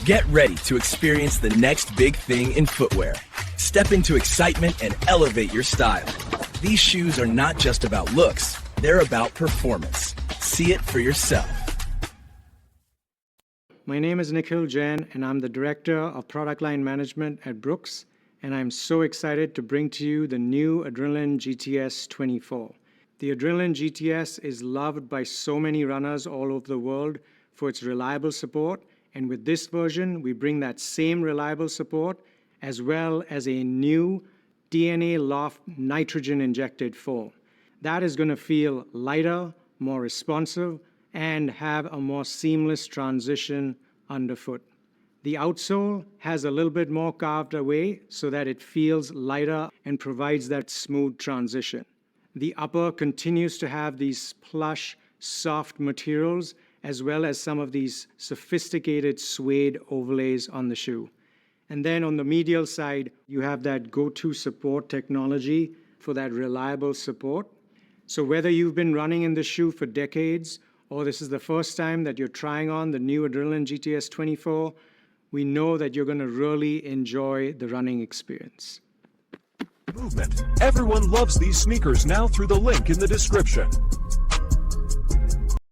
Get ready to experience the next big thing in footwear. Step into excitement and elevate your style. These shoes are not just about looks, they're about performance. See it for yourself. My name is Nikhil Jain, and I'm the Director of Product Line Management at Brooks, and I'm so excited to bring to you the new Adrenaline GTS 24. The Adrenaline GTS is loved by so many runners all over the world for its reliable support, and with this version, we bring that same reliable support as well as a new DNA Loft nitrogen-injected foam. That is going to feel lighter, more responsive, and have a more seamless transition underfoot. The outsole has a little bit more carved away so that it feels lighter and provides that smooth transition. The upper continues to have these plush, soft materials, as well as some of these sophisticated suede overlays on the shoe. And then on the medial side, you have that go-to support technology for that reliable support. So whether you've been running in the shoe for decades, or this is the first time that you're trying on the new Adrenaline GTS 24, we know that you're going to really enjoy the running experience. Movement. Everyone loves these sneakers now through the link in the description.